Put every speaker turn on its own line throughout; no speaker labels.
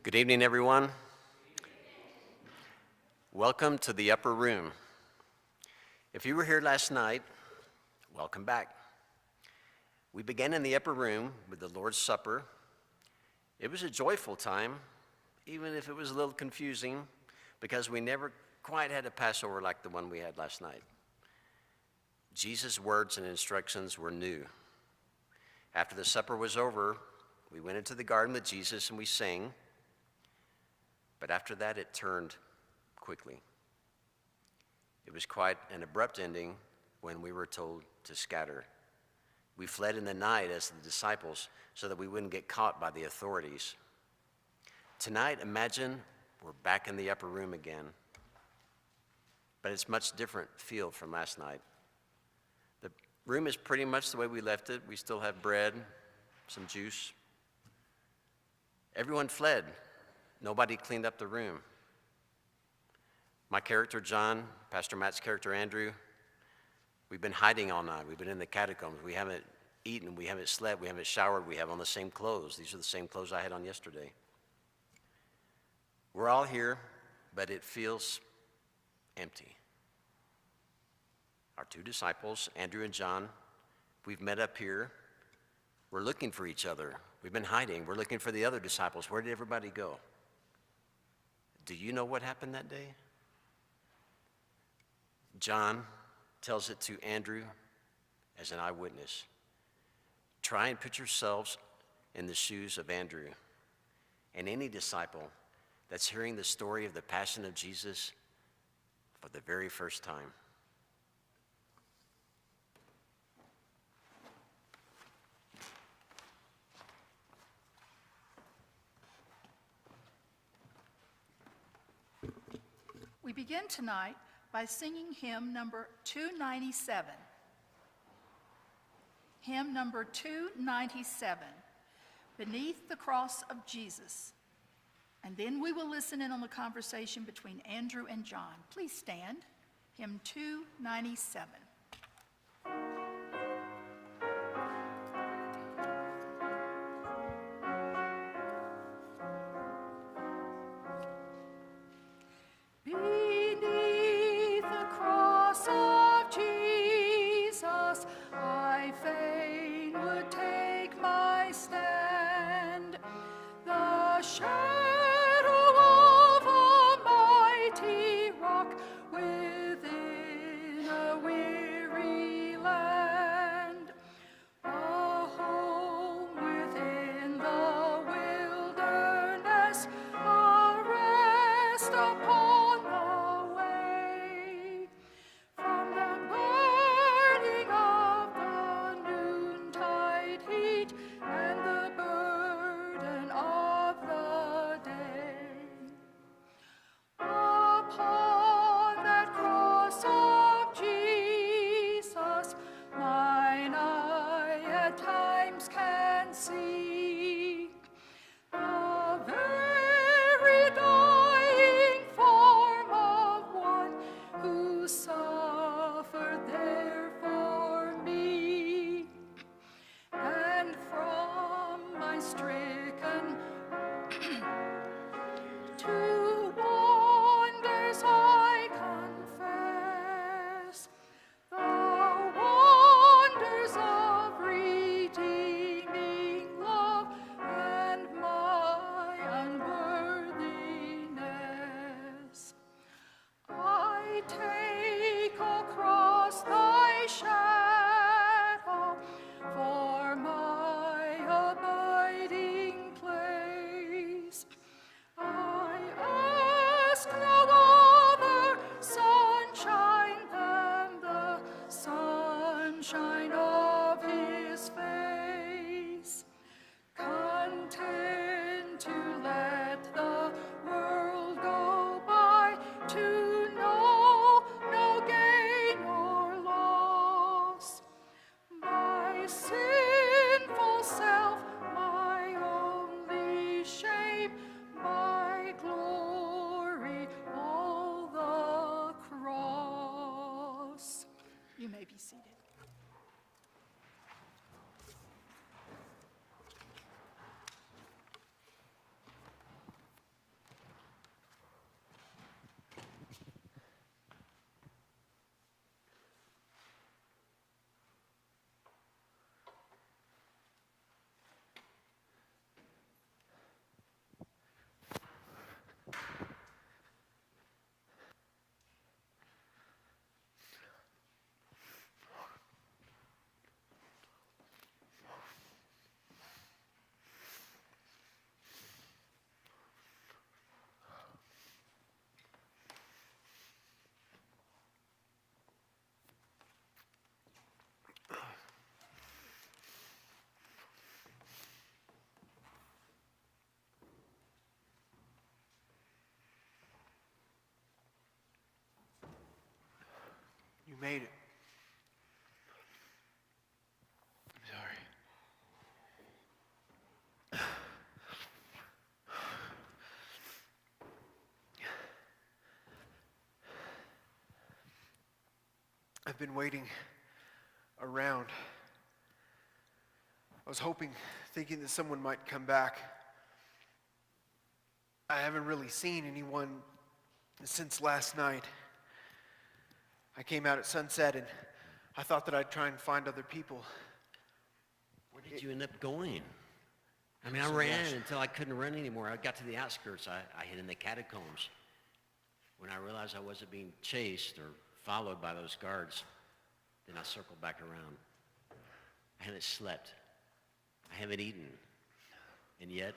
Good evening, everyone. Welcome to the Upper Room. If you were here last night, welcome back. We began in the Upper Room with the Lord's Supper. It was a joyful time, even if it was a little confusing, because we never quite had a Passover like the one we had last night. Jesus' words and instructions were new. After the supper was over, we went into the garden with Jesus and we sang. But after that, it turned quickly. It was quite an abrupt ending when we were told to scatter. We fled in the night as the disciples so that we wouldn't get caught by the authorities. Tonight, imagine we're back in the upper room again. But it's much different feel from last night. The room is pretty much the way we left it. We still have bread, some juice. Everyone fled. Nobody cleaned up the room. My character, John, Pastor Matt's character, Andrew, we've been hiding all night. We've been in the catacombs. We haven't eaten. We haven't slept. We haven't showered. We have on the same clothes. These are the same clothes I had on yesterday. We're all here, but it feels empty. Our two disciples, Andrew and John, we've met up here. We're looking for each other. We've been hiding. We're looking for the other disciples. Where did everybody go? Do you know what happened that day? John tells it to Andrew as an eyewitness. Try and put yourselves in the shoes of Andrew and any disciple that's hearing the story of the passion of Jesus for the very first time.
We begin tonight by singing hymn number 297. Hymn number 297, Beneath the Cross of Jesus. And then we will listen in on the conversation between Andrew and John. Please stand. Hymn 297. Beneath the cross of Jesus, I fain would take my stand. The shadow of a mighty rock within a weary land, a home within the wilderness, a rest upon the way. From the burning of the noontide heat and the burden of the day, upon that cross of Jesus, mine eye at times can see the very dying form of one who suffered there for me. And from my stricken to wonders I confess, the wonders of redeeming love and my unworthiness. I take across thy shadow for my abiding place. I ask no other sunshine than the sunshine of his face. Content to let the world go by, to know no gain or loss. My sinful self, my only shame, my glory, all the cross. You may be seated.
made it. I'm sorry. I've been waiting around. I was thinking that someone might come back. I haven't really seen anyone since last night. I came out at sunset and I thought that I'd try and find other people.
Where did you end up going? I mean, I
So
ran
lost.
until I couldn't run anymore. I got to the outskirts. I hid in the catacombs. When I realized I wasn't being chased or followed by those guards, then I circled back around. I haven't slept. I haven't eaten. And yet,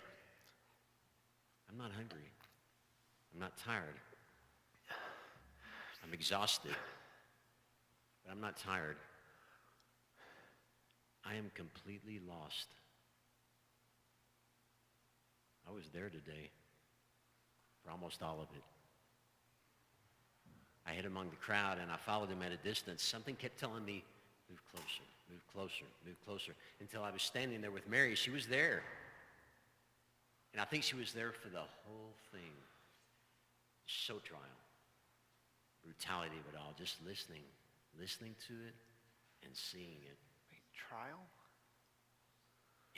I'm not hungry. I'm not tired. I'm exhausted. But I'm not tired. I am completely lost. I was there today for almost all of it. I hid among the crowd and I followed him at a distance. Something kept telling me, move closer, move closer, move closer, until I was standing there with Mary. She was there. And I think she was there for the whole thing. Show trial. Brutality of it all. Just listening to it and seeing it.
Wait, trial?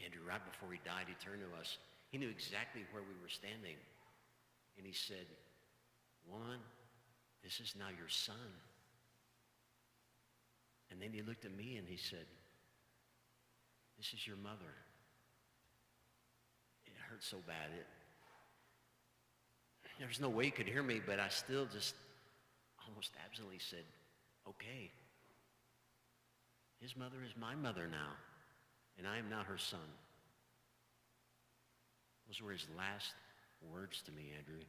Andrew, right before he died, he turned to us. He knew exactly where we were standing. And he said, "Woman, this is now your son." And then he looked at me and he said, "This is your mother." It hurt so bad. There was no way he could hear me, but I still just almost absently said, "Okay." His mother is my mother now, and I am now her son. Those were his last words to me, Andrew.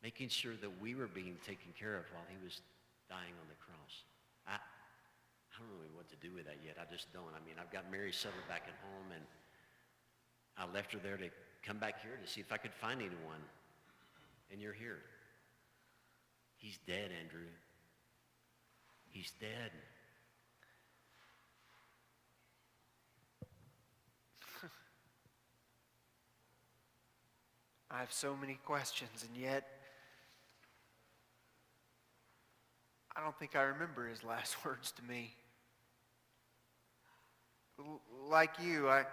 Making sure that we were being taken care of while he was dying on the cross. I don't know what to do with that yet. I just don't. I mean, I've got Mary settled back at home, and I left her there to come back here to see if I could find anyone. And you're here. He's dead, Andrew. He's dead.
I have so many questions, and yet I don't think I remember his last words to me. Like you, I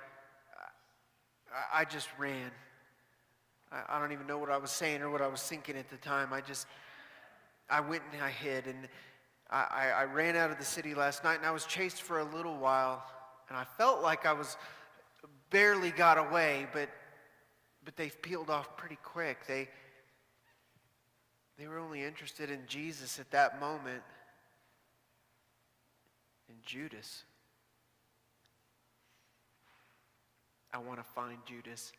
just ran. I don't even know what I was saying or what I was thinking at the time. I went and I hid, and I ran out of the city last night, and I was chased for a little while, and I felt like I was barely got away, but they've peeled off pretty quick. They were only interested in Jesus at that moment, in Judas. I want to find Judas.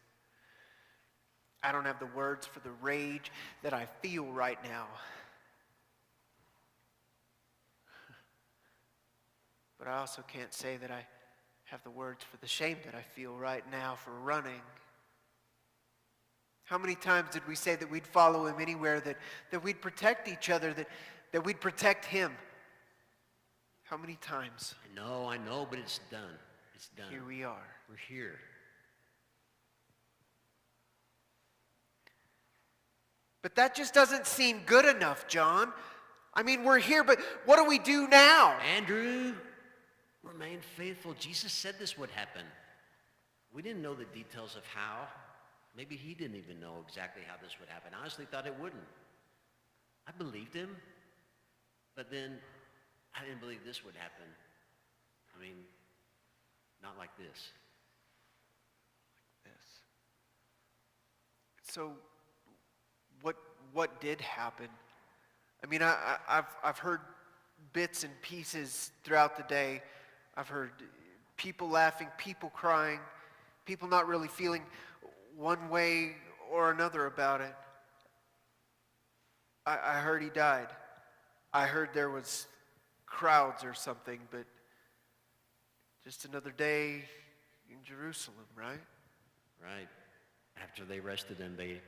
I don't have the words for the rage that I feel right now. But I also can't say that I have the words for the shame that I feel right now for running. How many times did we say that we'd follow him anywhere, that we'd protect each other, that we'd protect him? How many times?
I know, but it's done. It's done.
Here we are.
We're here.
But that just doesn't seem good enough, John. I mean, we're here, but what do we do now?
Andrew, remain faithful. Jesus said this would happen. We didn't know the details of how. Maybe he didn't even know exactly how this would happen. I honestly thought it wouldn't. I believed him, but then I didn't believe this would happen. I mean, not like this.
Yes. So, what did happen? I mean, I've heard bits and pieces throughout the day. I've heard people laughing, people crying, people not really feeling one way or another about it. I heard he died. I heard there was crowds or something, but just another day in Jerusalem, right?
Right. After they arrested him, they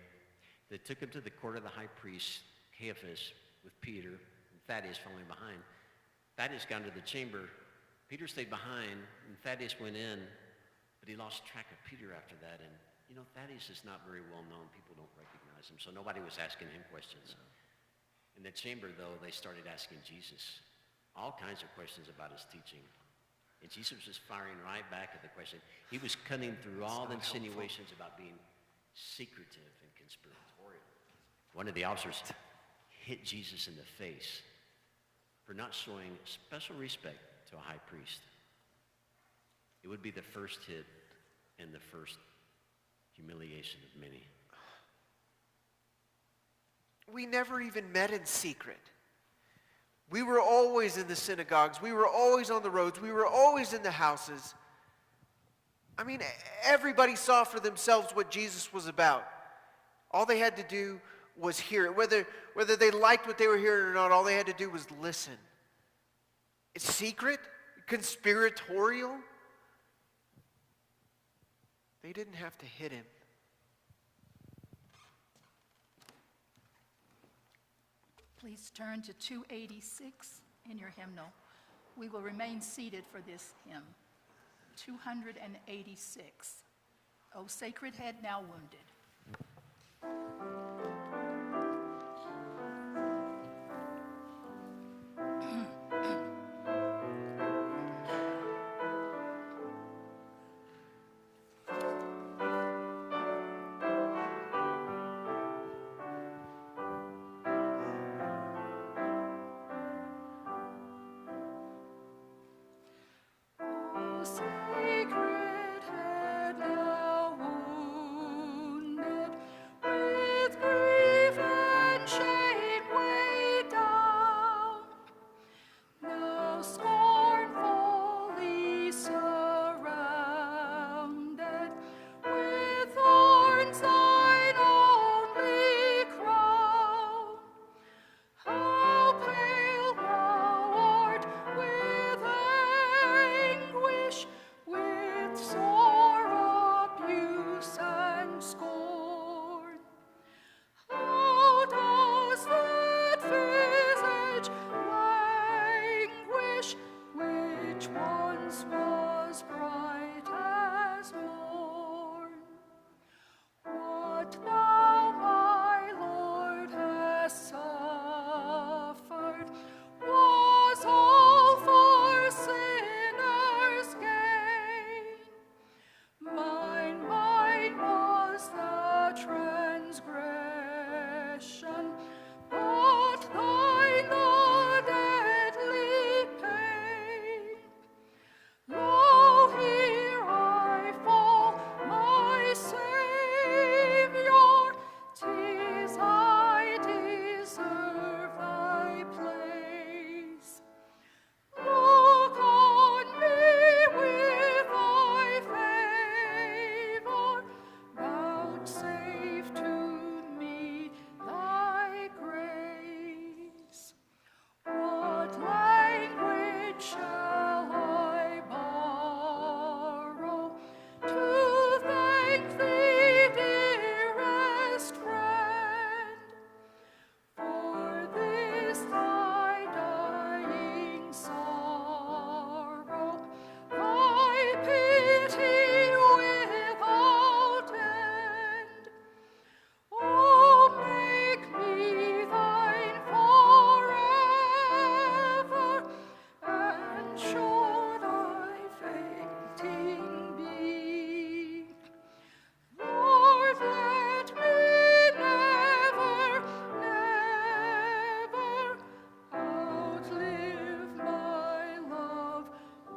took him to the court of the high priest, Caiaphas, with Peter. In Thaddeus following behind. Thaddeus got into the chamber. Peter stayed behind, and Thaddeus went in, but he lost track of Peter after that. And, you know, Thaddeus is not very well known. People don't recognize him, so nobody was asking him questions. In the chamber, though, they started asking Jesus all kinds of questions about his teaching. And Jesus was firing right back at the question. He was cutting through all the insinuations about being secretive and conspiratorial. One of the officers hit Jesus in the face for not showing special respect to a high priest. It would be the first hit and the first humiliation of many.
We never even met in secret. We were always in the synagogues. We were always on the roads. We were always in the houses. I mean, everybody saw for themselves what Jesus was about. All they had to do was hear it. Whether they liked what they were hearing or not, all they had to do was listen. It's secret? Conspiratorial? They didn't have to hit him.
Please turn to 286 in your hymnal. We will remain seated for this hymn. 286. O Sacred Head Now Wounded.
Sacred head now wounded, with grief and shame weighed down, now scornfully surrounded, with thorns thine only crown. How pale thou art with anguish, with sore abuse and scorn. How does that visage languish, which once was bright as morn? What thou, my Lord, hast suffered was all for sinners' gain. Mine was the transgression, but thine the deadly pain. Lo, here I fall, my Savior, 'tis I deserve thy place. Look on me with thy favor, vouchsafe to me thy grace. What language shall I borrow to thank thee, dearest friend, for this thy dying sorrow, thy pity without end? Oh, make me thine forever, and should I fainting be, Lord, let me never, never outlive my love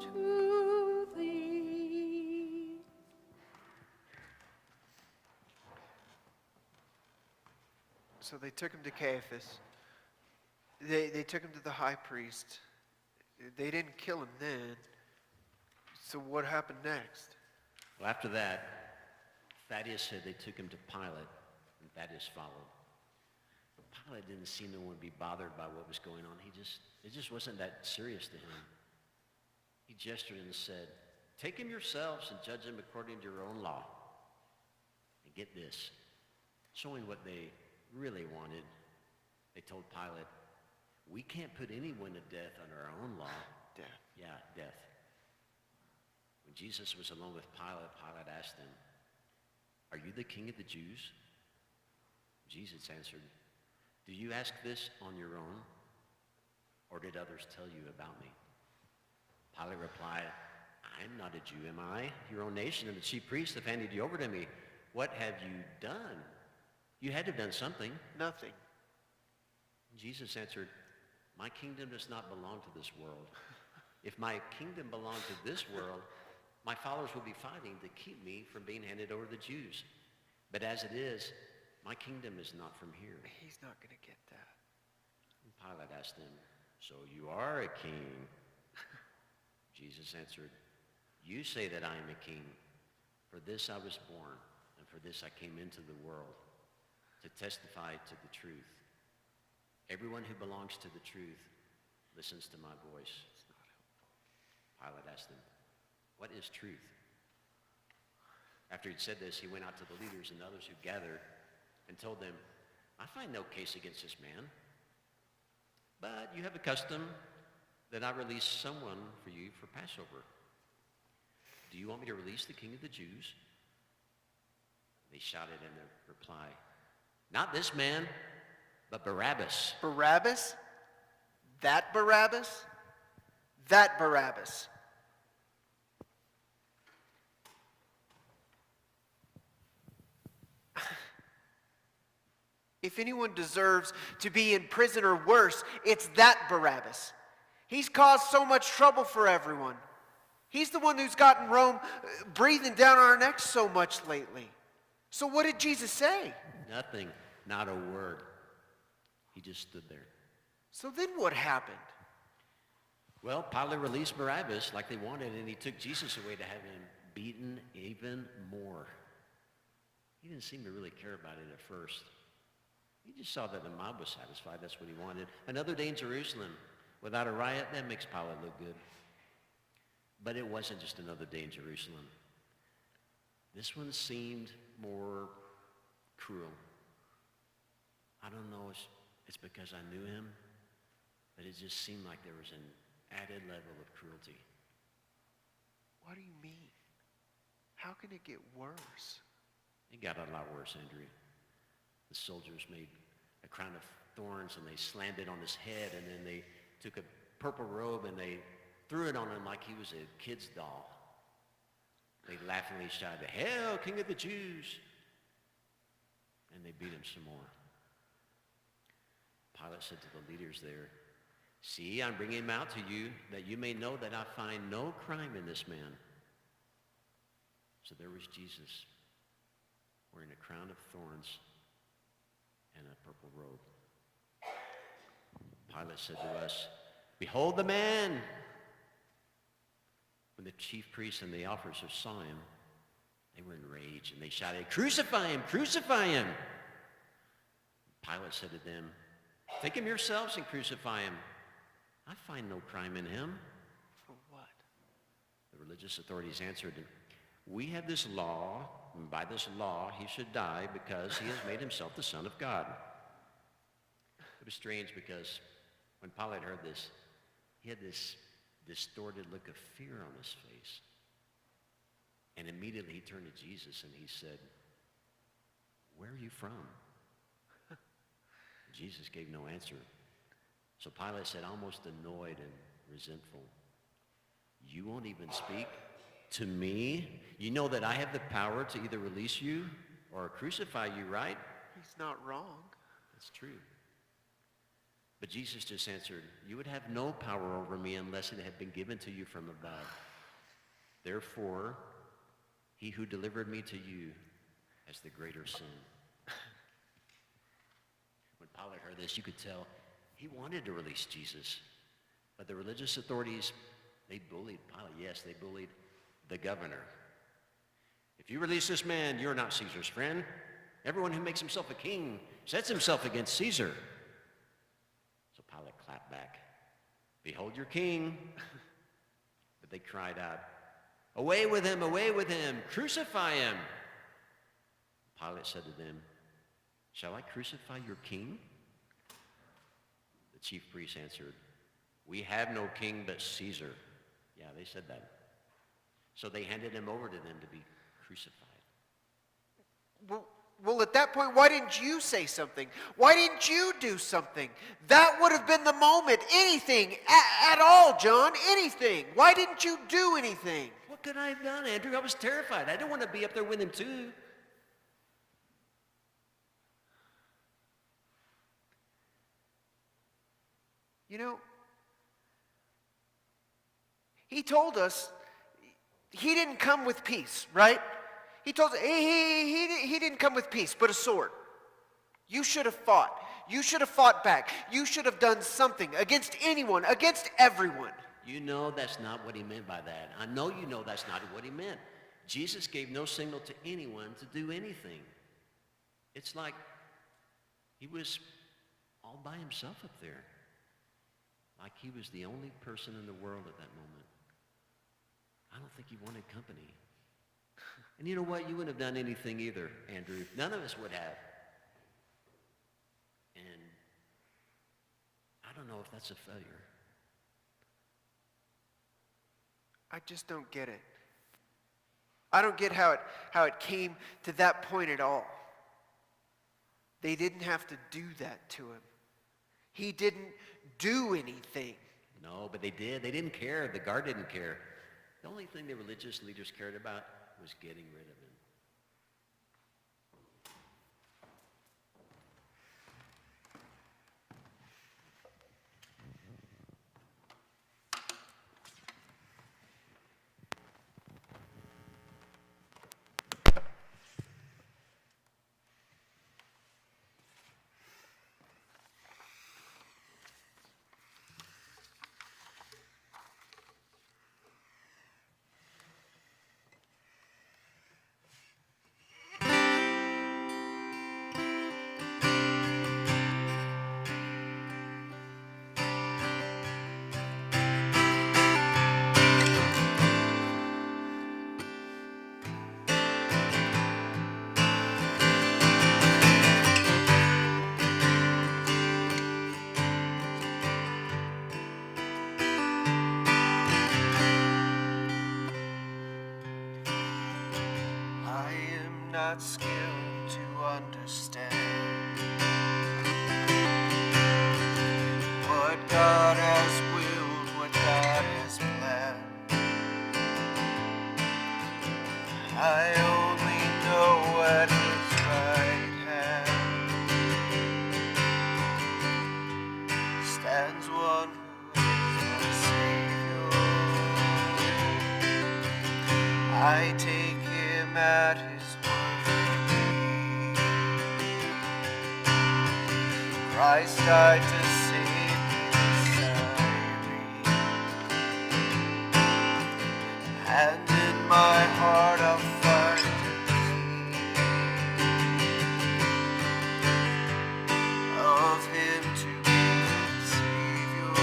to thee.
So they took him to Caiaphas. They took him to the high priest. They didn't kill him then. So what happened next?
Well, after that, Thaddeus said they took him to Pilate, and Thaddeus followed. But Pilate didn't seem to want to be bothered by what was going on. It just wasn't that serious to him. He gestured and said, "Take him yourselves and judge him according to your own law." And get this, showing what they really wanted, they told Pilate, We can't put anyone to death under our own law.
Death.
Yeah, death. When Jesus was alone with Pilate, Pilate asked him, "Are you the king of the Jews?" Jesus answered, "Do you ask this on your own, or did others tell you about me?" Pilate replied, "I'm not a Jew, am I? Your own nation and the chief priests have handed you over to me. What have you done? You had to have done something."
Nothing.
Jesus answered, "My kingdom does not belong to this world. If my kingdom belonged to this world, my followers would be fighting to keep me from being handed over to the Jews. But as it is, my kingdom is not from here."
He's not going to get that.
And Pilate asked him, "So you are a king?" Jesus answered, "You say that I am a king. For this I was born, and for this I came into the world, to testify to the truth. Everyone who belongs to the truth listens to my voice." Pilate asked him, "What is truth?" After he'd said this, he went out to the leaders and others who gathered and told them, "I find no case against this man. But you have a custom that I release someone for you for Passover. Do you want me to release the king of the Jews?" They shouted in reply, "Not this man, but Barabbas."
Barabbas? That Barabbas? That Barabbas. If anyone deserves to be in prison or worse, it's that Barabbas. He's caused so much trouble for everyone. He's the one who's gotten Rome breathing down our necks so much lately. So what did Jesus say?
Nothing, not a word. He just stood there.
So then what happened?
Well, Pilate released Barabbas like they wanted, and he took Jesus away to have him beaten even more. He didn't seem to really care about it at first. He just saw that the mob was satisfied. That's what he wanted. Another day in Jerusalem without a riot, that makes Pilate look good. But it wasn't just another day in Jerusalem. This one seemed more cruel. I don't know if it's because I knew him, but it just seemed like there was an added level of cruelty.
What do you mean? How can it get worse?
It got a lot worse, Andrew. The soldiers made a crown of thorns and they slammed it on his head, and then they took a purple robe and they threw it on him like he was a kid's doll. They laughingly shouted, "Hail, King of the Jews!" And they beat him some more. Pilate said to the leaders there, "See, I'm bringing him out to you that you may know that I find no crime in this man." So there was Jesus wearing a crown of thorns and a purple robe. Pilate said to us, "Behold the man!" When the chief priests and the officers saw him, they were enraged and they shouted, "Crucify him! Crucify him!" Pilate said to them, "Take him yourselves and crucify him. I find no crime in him."
For what?
The religious authorities answered, "We have this law, and by this law he should die because he has made himself the Son of God." It was strange because when Pilate heard this, he had this distorted look of fear on his face. And immediately he turned to Jesus and he said, "Where are you from?" Jesus gave no answer. So Pilate said, almost annoyed and resentful, "You won't even speak to me? You know that I have the power to either release you or crucify you, right?"
He's not wrong.
That's true. But Jesus just answered, "You would have no power over me unless it had been given to you from above. Therefore, he who delivered me to you has the greater sin." When Pilate heard this, you could tell he wanted to release Jesus. But the religious authorities, they bullied Pilate. Yes, they bullied the governor. "If you release this man, you're not Caesar's friend. Everyone who makes himself a king sets himself against Caesar." So Pilate clapped back, "Behold your king." But they cried out, "Away with him, away with him, crucify him." Pilate said to them, "Shall I crucify your king?" The chief priests answered, "We have no king but Caesar." Yeah, they said that. So they handed him over to them to be crucified.
Well, at that point, why didn't you say something? Why didn't you do something? That would have been the moment. Anything at all, John, anything. Why didn't you do anything?
What could I have done, Andrew? I was terrified. I didn't want to be up there with him too.
You know, he told us he didn't come with peace, right? He told us he didn't come with peace, but a sword. You should have fought. You should have fought back. You should have done something against anyone, against everyone.
You know that's not what he meant by that. I know you know that's not what he meant. Jesus gave no signal to anyone to do anything. It's like he was all by himself up there. Like he was the only person in the world at that moment. I don't think he wanted company. And you know what? You wouldn't have done anything either, Andrew. None of us would have. And I don't know if that's a failure.
I just don't get it. I don't get how it came to that point at all. They didn't have to do that to him. He didn't do anything.
No, but they did. They didn't care. The guard didn't care. The only thing the religious leaders cared about was getting rid of him.
Not skilled to understand what God has willed, what God has planned. I only know at His right hand stands one who is my Savior. I take Him at His Christ died to save me, and in my heart I'll find of Him to be the Savior,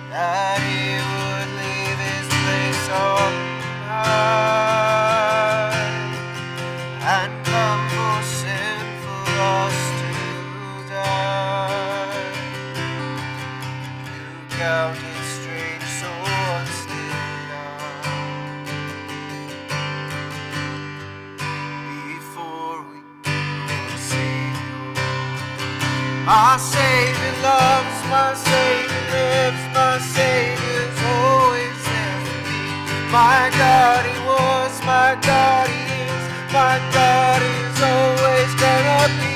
that He would leave His place on high and come for sinful lost to die. You counted strange, so unstayed before we could save you. My Savior loves, my Savior lives, my Savior's always there for me. My God, He was, my God, He is, my God is always gonna be.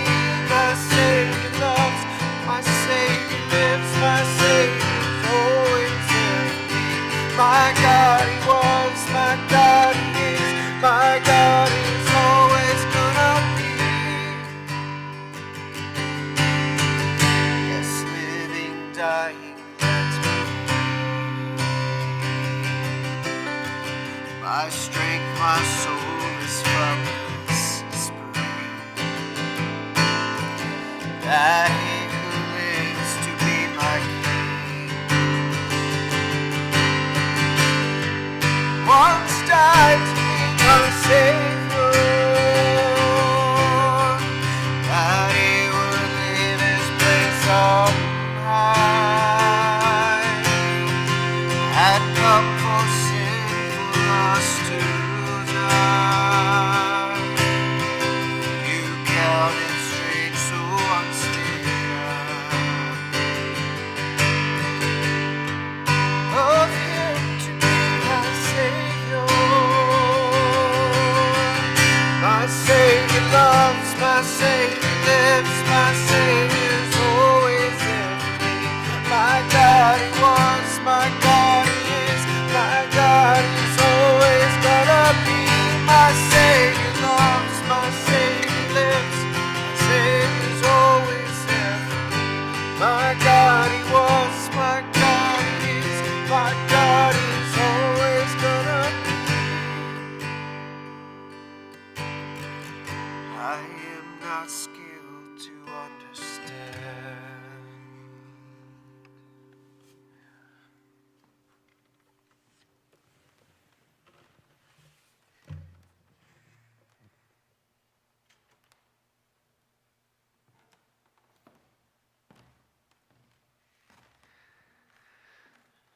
My Savior loves, my Savior lives, my Savior's always there for me. My God, He was, my God, He is, my God is always gonna be. Yes, living, dying, let me be. My strength, my soul is from His spring, that He who lives to be my King once died to be my Savior, that He would leave His my Savior's always there for me. My God, He was, my God, He is, my God is always gonna be. My Savior loves, my Savior lives, my Savior's always there for me. My God, He was, my God, He is, my God is always gonna be. I am not skilled to understand.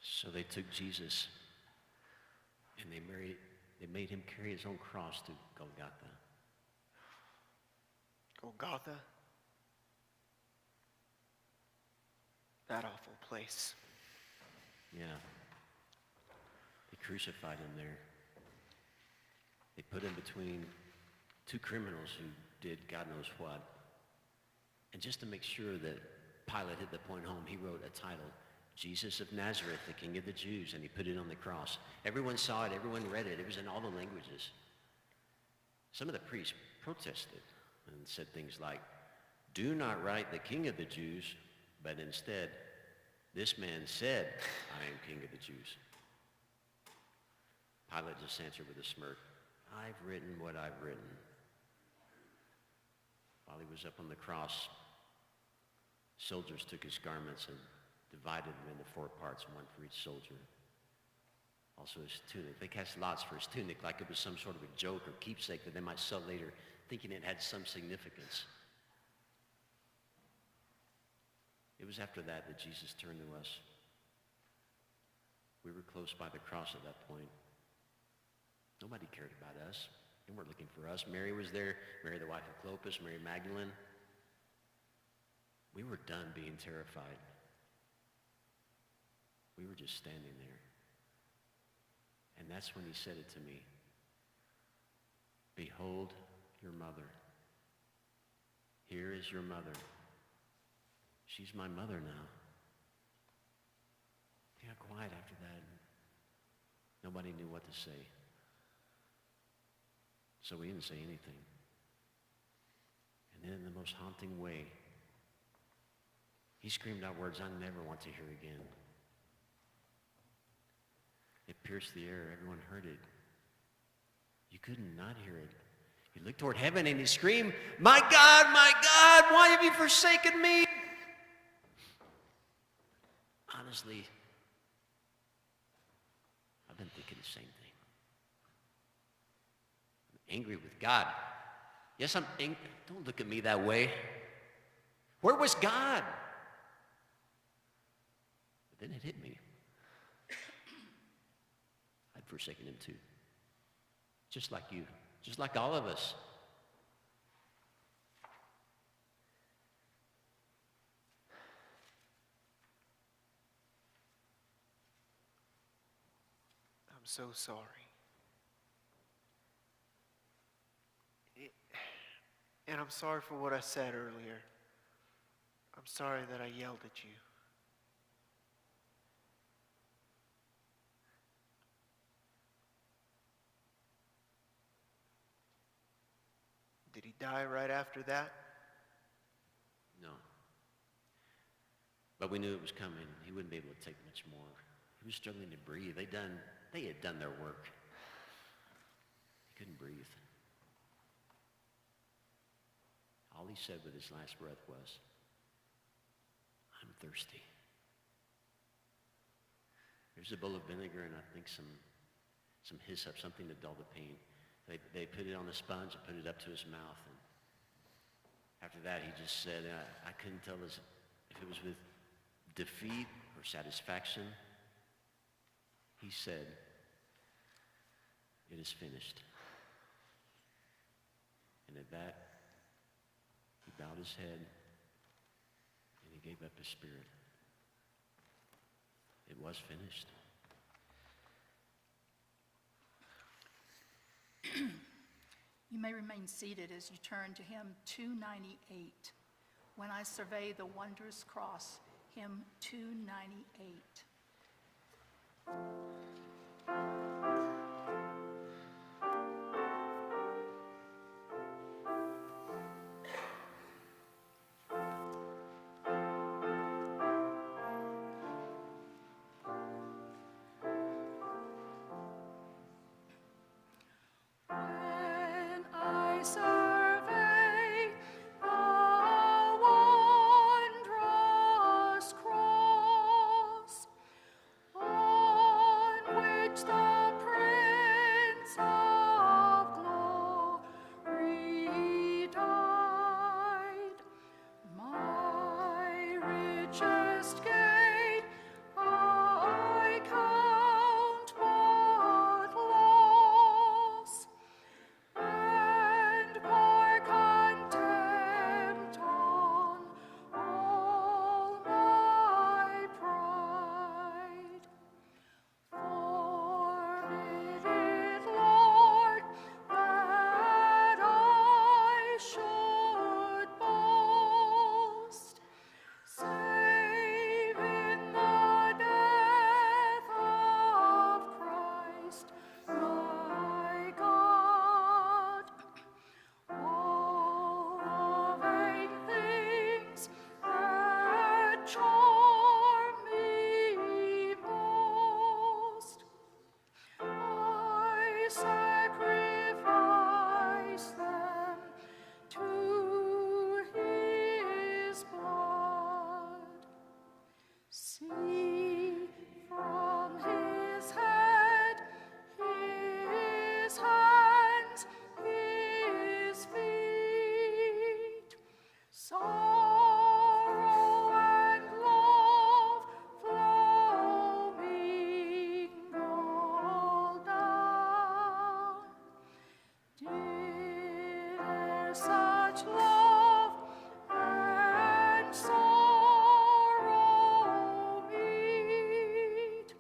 So they took Jesus and they made him carry his own cross to Golgotha.
Golgotha? That awful place.
Yeah. They crucified him there. They put him between two criminals who did God knows what. And just to make sure that Pilate hit the point home, he wrote a title, Jesus of Nazareth, the King of the Jews, and he put it on the cross. Everyone saw it, everyone read it. It was in all the languages. Some of the priests protested and said things like, do not write the King of the Jews, but instead, this man said, I am King of the Jews. Pilate just answered with a smirk, I've written what I've written. While he was up on the cross, soldiers took his garments and divided them into 4 parts, one for each soldier. Also his tunic. They cast lots for his tunic like it was some sort of a joke or keepsake that they might sell later, thinking it had some significance. It was after that that Jesus turned to us. We were close by the cross at that point. Nobody cared about us. They weren't looking for us. Mary was there, Mary the wife of Clopas, Mary Magdalene. We were done being terrified. We were just standing there. And that's when he said it to me. Behold your mother. Here is your mother. She's my mother now. He got quiet after that. Nobody knew what to say. So we didn't say anything. And then in the most haunting way, he screamed out words I never want to hear again. It pierced the air. Everyone heard it. You couldn't not hear it. He looked toward heaven and he screamed, my God, why have you forsaken me? Honestly, I've been thinking the same thing. I'm angry with God. Yes, I'm angry. Don't look at me that way. Where was God? But then it hit me. I'd forsaken him too. Just like you. Just like all of us.
I'm so sorry. And I'm sorry for what I said earlier. I'm sorry that I yelled at you. Did he die right after that?
No. But we knew it was coming. He wouldn't be able to take much more. He was struggling to breathe. They had done their work. He couldn't breathe. All he said with his last breath was, I'm thirsty. There's a bowl of vinegar and I think some hyssop, something to dull the pain. They put it on a sponge and put it up to his mouth. And after that, he just said, I couldn't tell if it was with defeat or satisfaction. He said, it is finished. And at that, he bowed his head and he gave up his spirit. It was finished.
You may remain seated as you turn to hymn 298, when I survey the wondrous cross, hymn 298.
When I survey the wondrous cross on which the Prince of Glory died, my richest gain I count but loss, and pour contempt on all my pride. Forbid it, Lord, that I should boast, save in the death of Christ my God. All vain things that charm me most, I sacrifice them to his blood. See from his head, his hands, his feet, sorrow and love flow mingled down. Did such love and sorrow meet,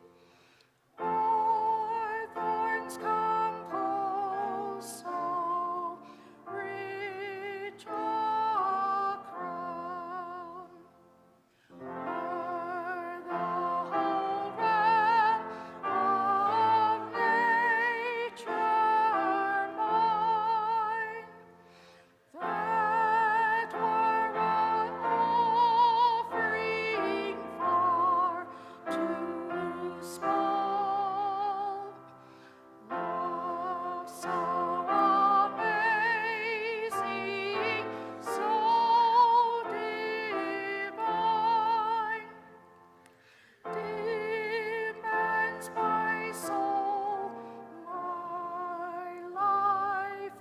or thorns compose so rich a crown? Were the whole realm of nature mine, that were an offering far too small. Love so amazing, so divine, demands my soul, my life,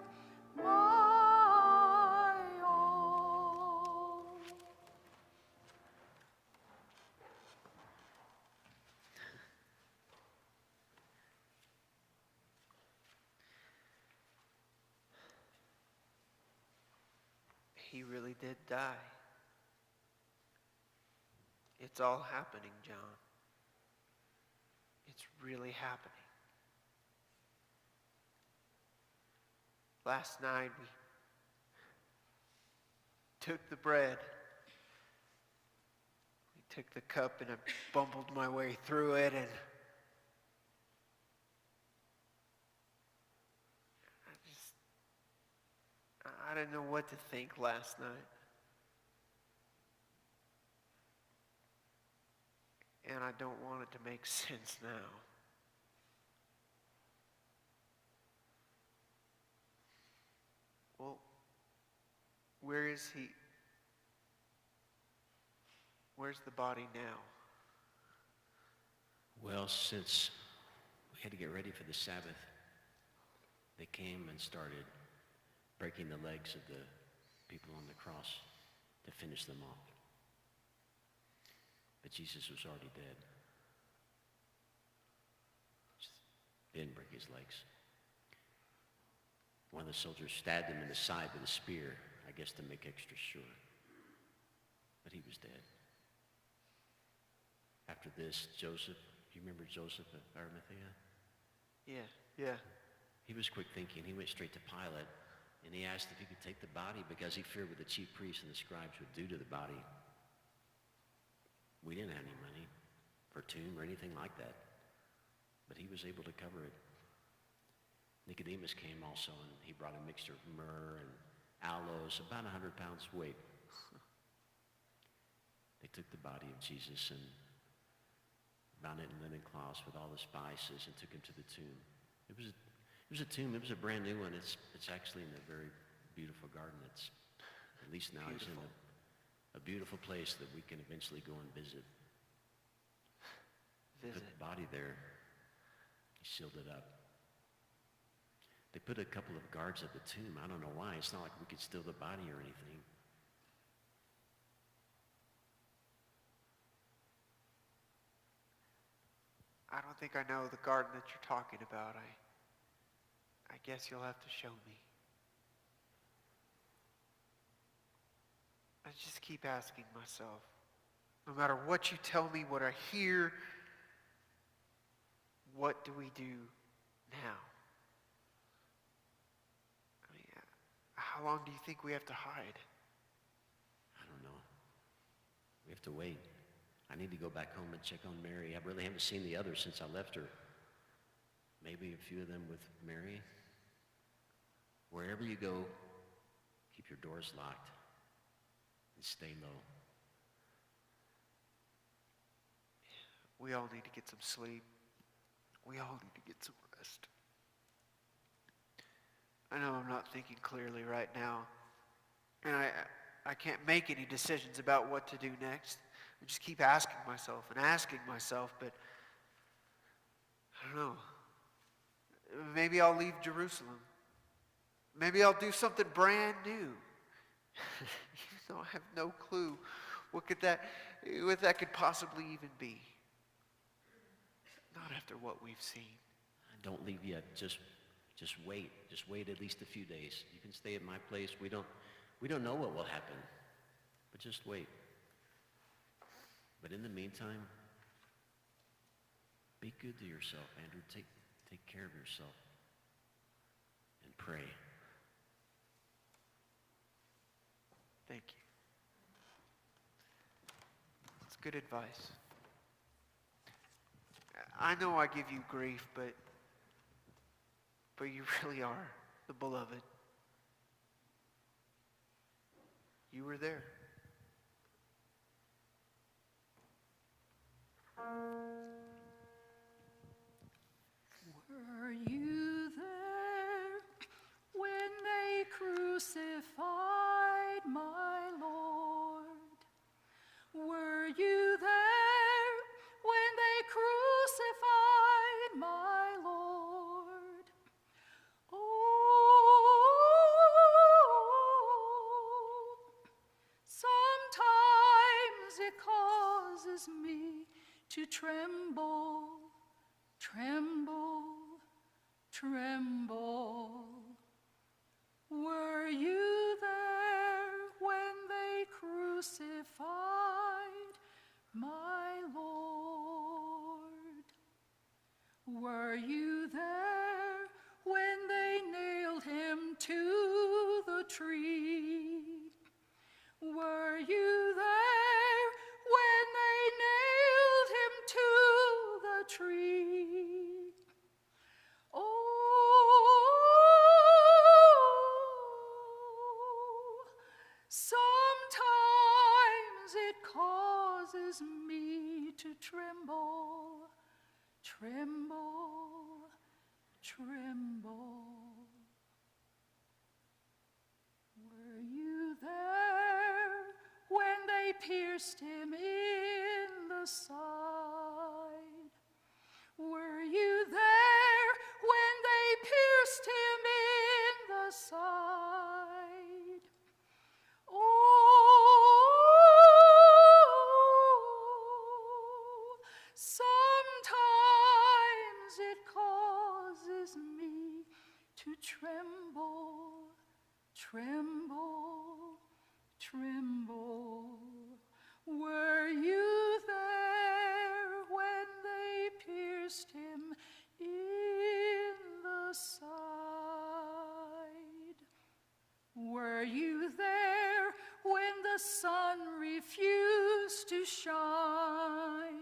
my all.
He really did die. It's all happening, John. It's really happening. Last night we took the bread. We took the cup and I bumbled my way through it, and I didn't know what to think last night. And I don't want it to make sense now. Well, where is he? Where's the body now?
Well, since we had to get ready for the Sabbath, they came and started breaking the legs of the people on the cross to finish them off. But Jesus was already dead. Just didn't break his legs. One of the soldiers stabbed him in the side with a spear, I guess to make extra sure. But he was dead. After this, Joseph, do you remember Joseph of Arimathea?
Yeah.
He was quick thinking. He went straight to Pilate And he asked if he could take the body because he feared what the chief priests and the scribes would do to the body. We didn't have any money for a tomb or anything like that, but he was able to cover it. Nicodemus came also, and he brought a mixture of myrrh and aloes, about 100 pounds weight. They took the body of Jesus and bound it in linen cloths with all the spices and took him to the tomb. It was a tomb. It was a brand new one. It's actually in a very beautiful garden. It's, at least now it's in a beautiful place that we can eventually go and visit. Put the body there. He sealed it up. They put a couple of guards at the tomb. I don't know why. It's not like we could steal the body or anything.
I don't think I know the garden that you're talking about. I guess you'll have to show me. I just keep asking myself, no matter what you tell me, what I hear, what do we do now? I mean, how long do you think we have to hide?
I don't know. We have to wait. I need to go back home and check on Mary. I really haven't seen the others since I left her. Maybe a few of them with Mary. Wherever you go, keep your doors locked and stay low.
We all need to get some sleep. We all need to get some rest. I know I'm not thinking clearly right now, and I can't make any decisions about what to do next. I just keep asking myself, but I don't know. Maybe I'll leave Jerusalem. Maybe I'll do something brand new. Even though I have no clue what that could possibly even be. Not after what we've seen.
Don't leave yet. Just wait. Just wait at least a few days. You can stay at my place. We don't know what will happen, but just wait. But in the meantime, be good to yourself, Andrew. Take care of yourself and pray.
Thank you. That's good advice. I know I give you grief, but you really are the beloved. You were there.
Were you there when they crucified my Lord? Were you there when they crucified my Lord? Oh, sometimes it causes me to tremble, tremble, tremble. Were you there when they crucified my Lord? Were you there when they nailed him to the tree? Were you there when they nailed him to the tree? Oh, sometimes it causes me to tremble, tremble, tremble. Were you there when they pierced him in the side? Were you there when they pierced him in the side? Oh, sometimes it causes me to tremble, tremble, tremble. Were you there sun refused to shine?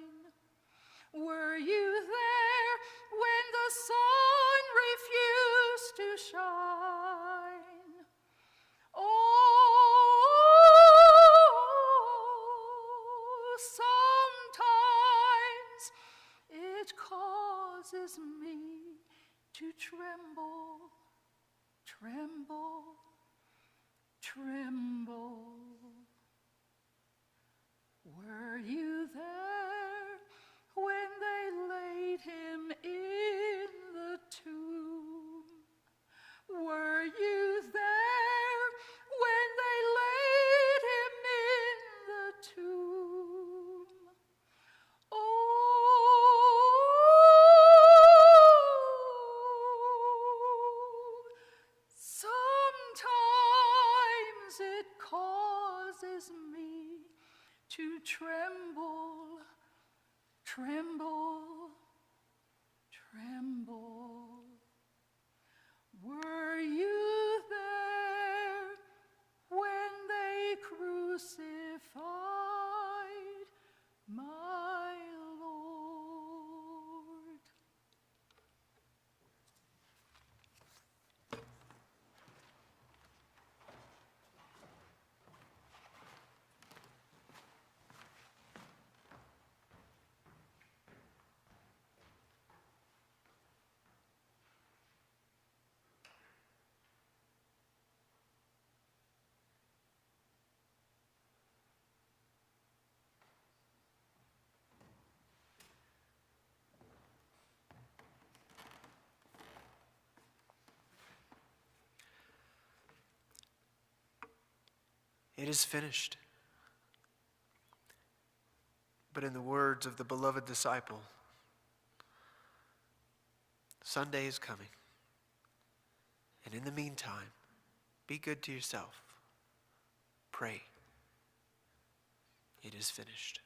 Were you there when the sun refused to shine? Oh, sometimes it causes me to tremble, tremble, tremble. Were you there when they laid him in the tomb? Were you there when they laid him in the tomb? Oh, sometimes it causes me to tremble, tremble, tremble. Were you there when they crucified my Lord?
It is finished. But in the words of the beloved disciple, Sunday is coming. And in the meantime, be good to yourself. Pray. It is finished.